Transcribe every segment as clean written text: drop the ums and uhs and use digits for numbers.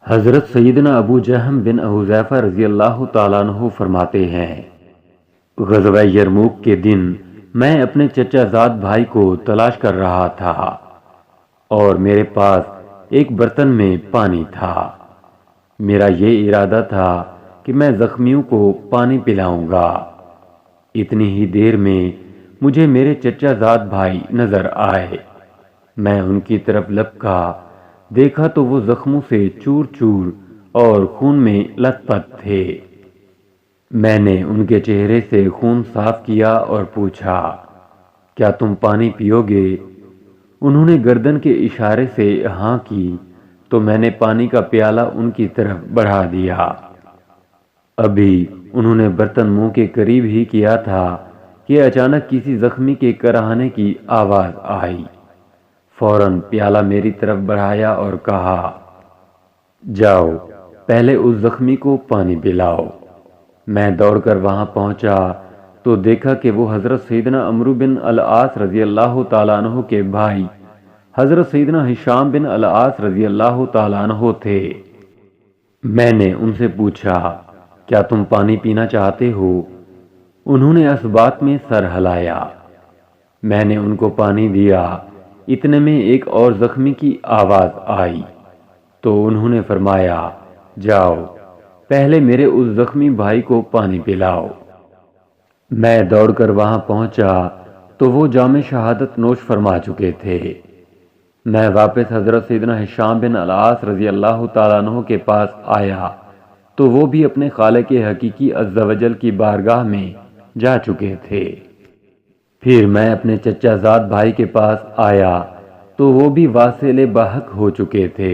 حضرت سیدنا ابو جہم بن حذیفہ رضی اللہ تعالیٰ عنہ فرماتے ہیں، غزوہ یرموک کے دن میں اپنے چچا زاد بھائی کو تلاش کر رہا تھا اور میرے پاس ایک برتن میں پانی تھا۔ میرا یہ ارادہ تھا کہ میں زخمیوں کو پانی پلاؤں گا۔ اتنی ہی دیر میں مجھے میرے چچا زاد بھائی نظر آئے۔ میں ان کی طرف لپکا، دیکھا تو وہ زخموں سے چور چور اور خون میں لت پت تھے۔ میں نے ان کے چہرے سے خون صاف کیا اور پوچھا، کیا تم پانی پیو گے؟ انہوں نے گردن کے اشارے سے ہاں کی تو میں نے پانی کا پیالہ ان کی طرف بڑھا دیا۔ ابھی انہوں نے برتن منہ کے قریب ہی کیا تھا کہ اچانک کسی زخمی کے کراہنے کی آواز آئی۔ فوراً پیالہ میری طرف بڑھایا اور کہا، جاؤ پہلے اس زخمی کو پانی پلاؤ۔ میں دوڑ کر وہاں پہنچا تو دیکھا کہ وہ حضرت سیدنا عمرو بن العاص رضی اللہ تعالیٰ عنہ کے بھائی حضرت سیدنا ہشام بن العاص رضی اللہ تعالیٰ عنہ تھے۔ میں نے ان سے پوچھا، کیا تم پانی پینا چاہتے ہو؟ انہوں نے اس بات میں سر ہلایا۔ میں نے ان کو پانی دیا۔ اتنے میں ایک اور زخمی کی آواز آئی تو انہوں نے فرمایا، جاؤ پہلے میرے اس زخمی بھائی کو پانی پلاؤ۔ میں دوڑ کر وہاں پہنچا تو وہ جام شہادت نوش فرما چکے تھے۔ میں واپس حضرت سیدنا ہشام بن العاص رضی اللہ تعالیٰ عنہ کے پاس آیا تو وہ بھی اپنے خالق حقیقی عز و جل کی بارگاہ میں جا چکے تھے۔ پھر میں اپنے چچا زاد بھائی کے پاس آیا تو وہ بھی واصل بحق ہو چکے تھے۔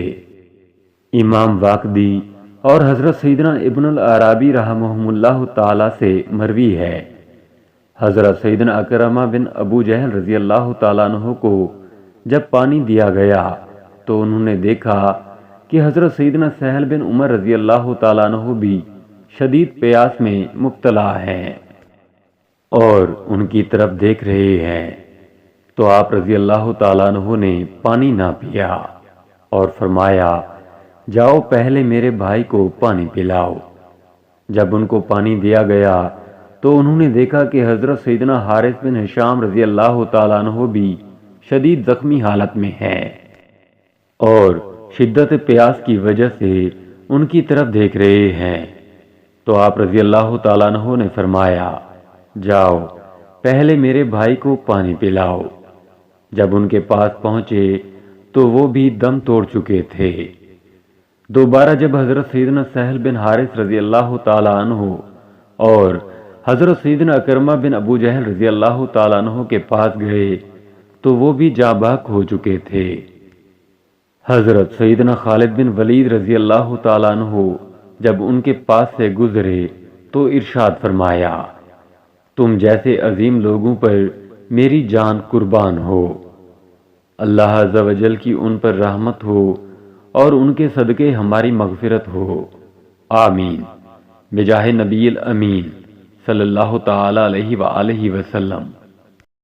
امام واقدی اور حضرت سیدنا ابن العرابی رحمہم اللہ تعالی سے مروی ہے، حضرت سیدنا اکرمہ بن ابو جہل رضی اللہ تعالیٰ عنہ کو جب پانی دیا گیا تو انہوں نے دیکھا کہ حضرت سیدنا سہل بن عمر رضی اللہ تعالیٰ عنہ بھی شدید پیاس میں مبتلا ہیں اور ان کی طرف دیکھ رہے ہیں، تو آپ رضی اللہ تعالیٰ عنہ نے پانی نہ پیا اور فرمایا، جاؤ پہلے میرے بھائی کو پانی پلاؤ۔ جب ان کو پانی دیا گیا تو انہوں نے دیکھا کہ حضرت سیدنا حارث بن ہشام رضی اللہ تعالیٰ عنہ بھی شدید زخمی حالت میں ہیں اور شدت پیاس کی وجہ سے ان کی طرف دیکھ رہے ہیں، تو آپ رضی اللہ تعالیٰ عنہ نے فرمایا، جاؤ پہلے میرے بھائی کو پانی پلاؤ۔ جب ان کے پاس پہنچے تو وہ بھی دم توڑ چکے تھے۔ دوبارہ جب حضرت سیدنا سہل بن حارث رضی اللہ تعالیٰ عنہ اور حضرت سیدنا اکرمہ بن ابو جہل رضی اللہ تعالیٰ عنہ کے پاس گئے تو وہ بھی جاں بحق ہو چکے تھے۔ حضرت سیدنا خالد بن ولید رضی اللہ تعالیٰ عنہ جب ان کے پاس سے گزرے تو ارشاد فرمایا، تم جیسے عظیم لوگوں پر میری جان قربان ہو، اللہ عز و جل کی ان پر رحمت ہو اور ان کے صدقے ہماری مغفرت ہو، آمین، بجاہ نبی الامین صلی اللہ تعالی علیہ وآلہ وسلم۔